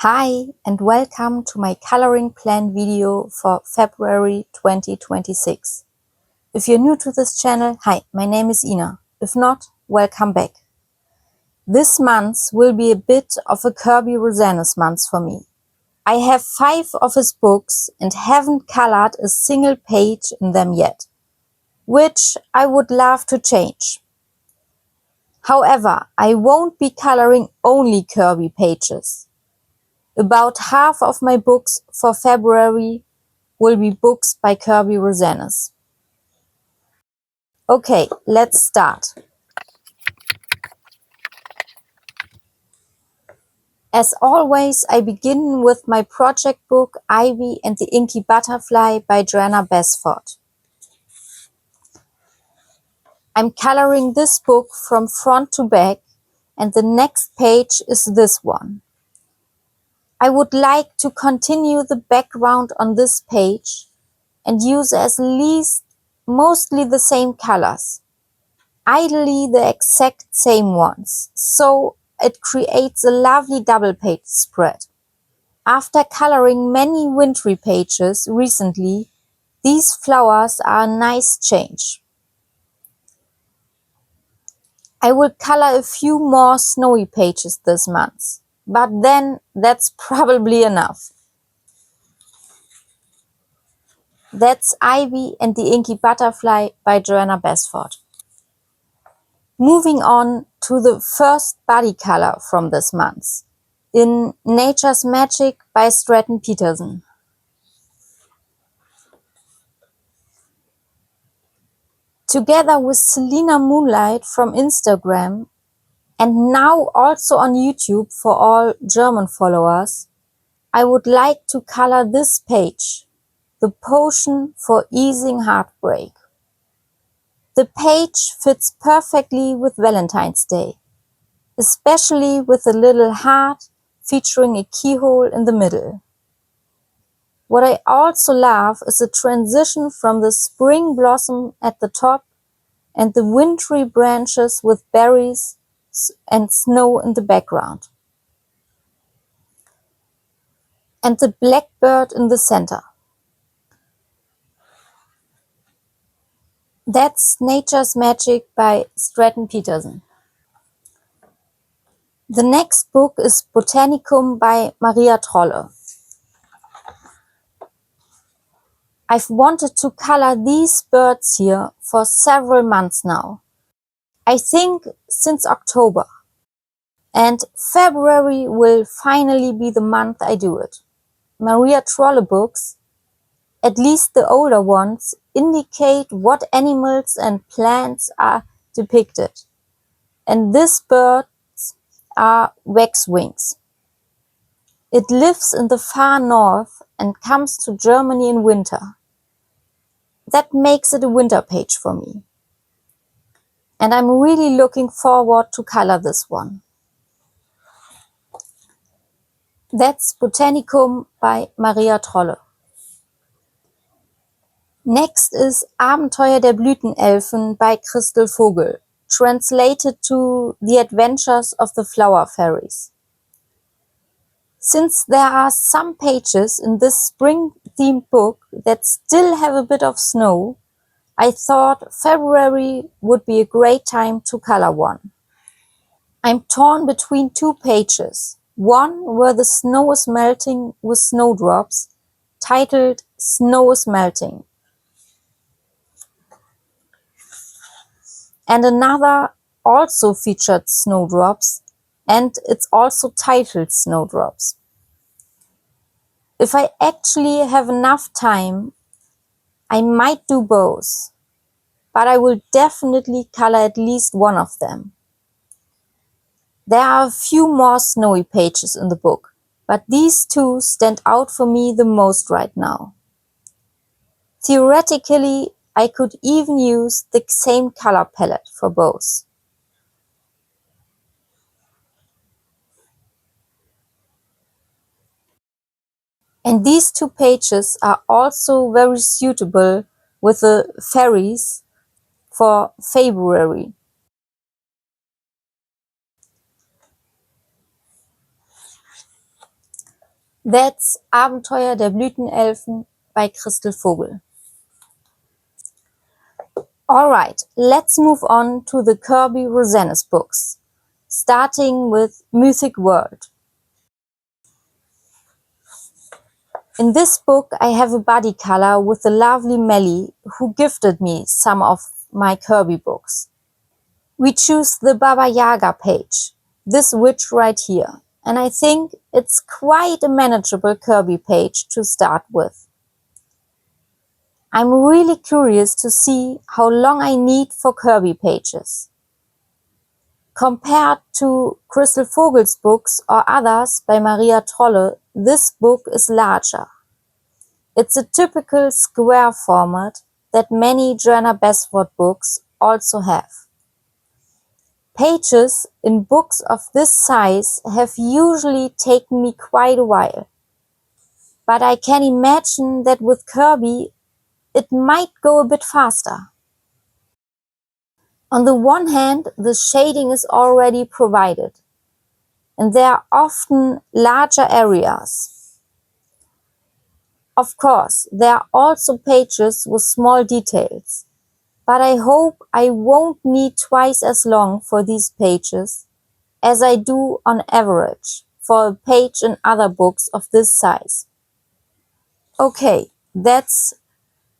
Hi and welcome to my coloring plan video for February 2026. If you're new to this channel, hi, my name is Ina. If not, welcome back. This month will be a bit of a Kerby Rosanes month for me. I have 5 of his books and haven't colored a single page in them yet, which I would love to change. However, I won't be coloring only Kerby pages. About half of my books for February will be books by Kerby Rosanes. Okay, let's start. As always, I begin with my project book Ivy and the Inky Butterfly by Joanna Basford. I'm coloring this book from front to back, and the next page is this one. I would like to continue the background on this page and use at least mostly the same colors. Ideally the exact same ones, so it creates a lovely double page spread. After coloring many wintry pages recently, these flowers are a nice change. I will color a few more snowy pages this month, but then that's probably enough. That's Ivy and the Inky Butterfly by Joanna Basford. Moving on to the first body color from this month, in Nature's Magic by Stratton Peterson. Together with Selena Moonlight from Instagram, and now also on YouTube for all German followers, I would like to color this page, The Potion for Easing Heartbreak. The page fits perfectly with Valentine's Day, especially with a little heart featuring a keyhole in the middle. What I also love is the transition from the spring blossom at the top and the wintry branches with berries and snow in the background. And the blackbird in the center. That's Nature's Magic by Stratton Peterson. The next book is Botanicum by Maria Trolle. I've wanted to color these birds here for several months now. I think since October. And February will finally be the month I do it. Maria Trolle books, at least the older ones, indicate what animals and plants are depicted. And these birds are waxwings. It lives in the far north and comes to Germany in winter. That makes it a winter page for me. And I'm really looking forward to color this one. That's Botanicum by Maria Trolle. Next is Abenteuer der Blütenelfen by Christel Vogel, translated to The Adventures of the Flower Fairies. Since there are some pages in this spring-themed book that still have a bit of snow, I thought February would be a great time to color one. I'm torn between 2 pages, one where the snow is melting with snowdrops, titled Snow is Melting, and another also featured snowdrops, and it's also titled Snowdrops. If I actually have enough time, I might do both, but I will definitely color at least one of them. There are a few more snowy pages in the book, but these 2 stand out for me the most right now. Theoretically, I could even use the same color palette for both. And these 2 pages are also very suitable with the fairies for February. That's Abenteuer der Blütenelfen by Christel Vogel. Alright, let's move on to the Kerby Rosanes books, starting with Mythic World. In this book I have a body color with the lovely Melly, who gifted me some of my Kerby books. We choose the Baba Yaga page, this witch right here, and I think it's quite a manageable Kerby page to start with. I'm really curious to see how long I need for Kerby pages. Compared to Christel Vogel's books or others by Maria Trolle, this book is larger. It's a typical square format that many Joanna Basford books also have. Pages in books of this size have usually taken me quite a while, but I can imagine that with Kerby it might go a bit faster. On the one hand, the shading is already provided, and there are often larger areas. Of course, there are also pages with small details, but I hope I won't need twice as long for these pages as I do on average for a page in other books of this size. Okay, that's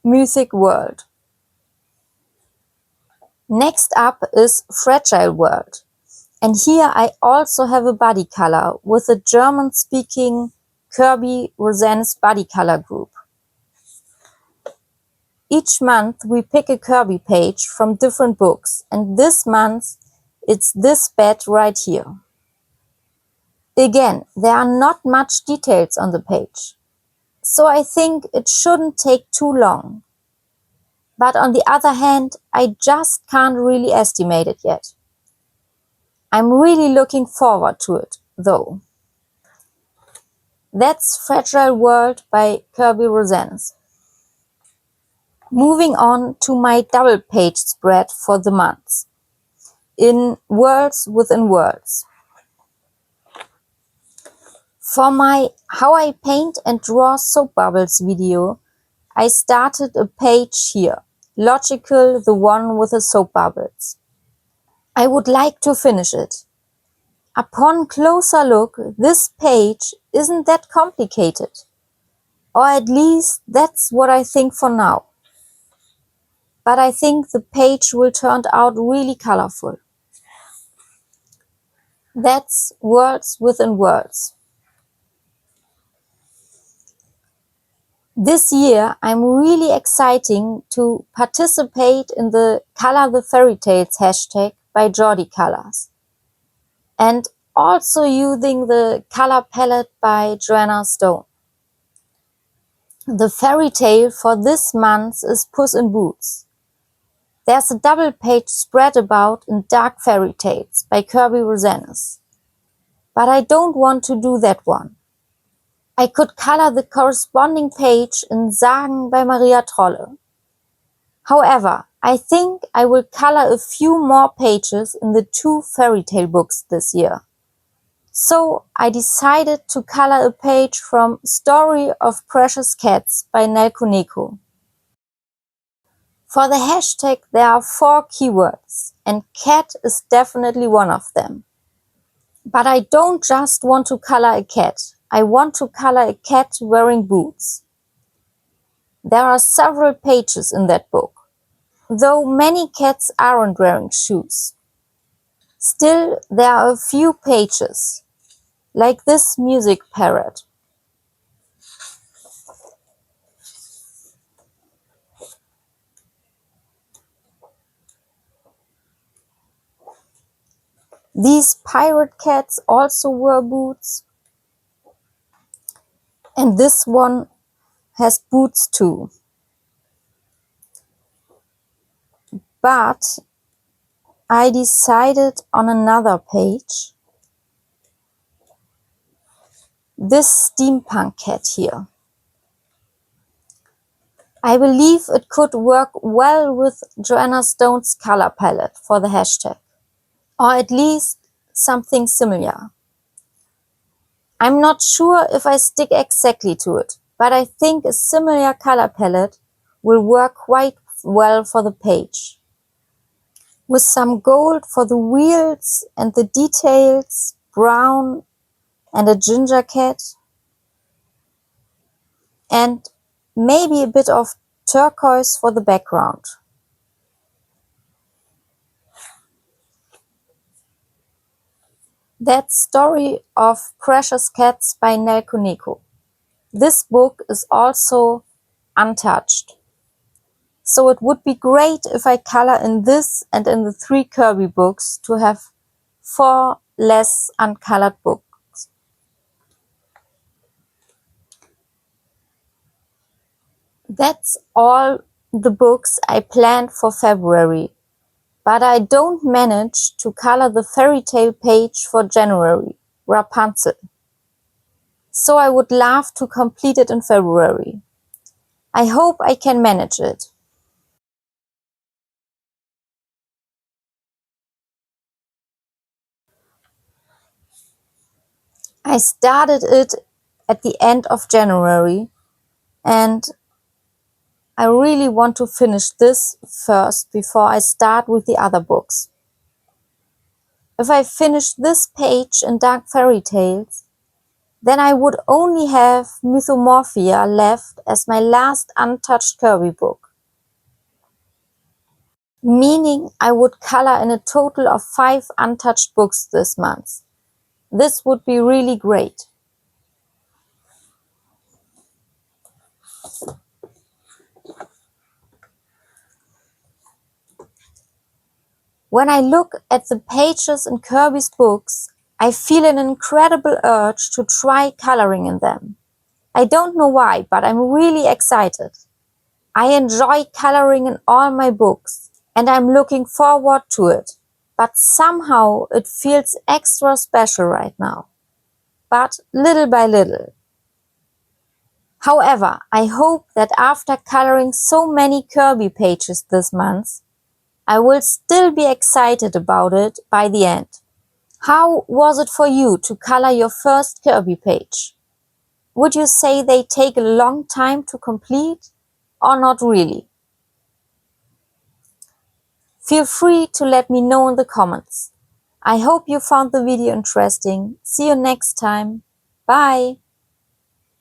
Mythic World. Next up is Fragile World. And here I also have a body color with a German-speaking Kerby Rosanes body color group. Each month we pick a Kerby page from different books, and this month it's this bed right here. Again, there are not much details on the page, so I think it shouldn't take too long. But on the other hand, I just can't really estimate it yet. I'm really looking forward to it, though. That's Fragile World by Kerby Rosanes. Moving on to my double page spread for the month, in Worlds Within Worlds. For my How I Paint and Draw Soap Bubbles video, I started a page here, Logical, the one with the soap bubbles. I would like to finish it. Upon closer look, this page isn't that complicated. Or at least that's what I think for now. But I think the page will turn out really colorful. That's Worlds Within Worlds. This year I'm really excited to participate in the Color the Fairy Tales hashtag by Jordi Colors, and also using the color palette by Joanna Stone. The fairy tale for this month is Puss in Boots. There's a double page spread about in Dark Fairy Tales by Kerby Rosanes, but I don't want to do that one. I could color the corresponding page in Sagen by Maria Trolle. However, I think I will color a few more pages in the two fairy tale books this year. So I decided to color a page from Story of Precious Cats by Nel Kuneko. For the hashtag there are 4 keywords, and cat is definitely one of them. But I don't just want to color a cat. I want to color a cat wearing boots. There are several pages in that book, though many cats aren't wearing shoes. Still, there are a few pages, like this music parrot. These pirate cats also wear boots. And this one has boots too. But I decided on another page. This steampunk cat here. I believe it could work well with Joanna Stone's color palette for the hashtag, or at least something similar. I'm not sure if I stick exactly to it, but I think a similar color palette will work quite well for the page. With some gold for the wheels and the details, brown and a ginger cat, and maybe a bit of turquoise for the background. That Story of Precious Cats by Nel Kuneko. This book is also untouched. So it would be great if I color in this and in the 3 Kerby books to have 4 less uncolored books. That's all the books I planned for February, but I don't manage to color the fairy tale page for January, Rapunzel. So I would love to complete it in February. I hope I can manage it. I started it at the end of January, and I really want to finish this first before I start with the other books. If I finish this page in Dark Fairy Tales, then I would only have Mythomorphia left as my last untouched Kerby book, meaning I would color in a total of 5 untouched books this month. This would be really great. When I look at the pages in Kerby's books, I feel an incredible urge to try coloring in them. I don't know why, but I'm really excited. I enjoy coloring in all my books, and I'm looking forward to it. But somehow it feels extra special right now. But little by little. However, I hope that after coloring so many Kerby pages this month, I will still be excited about it by the end. How was it for you to color your first Kerby page? Would you say they take a long time to complete, or not really? Feel free to let me know in the comments. I hope you found the video interesting. See you next time. Bye!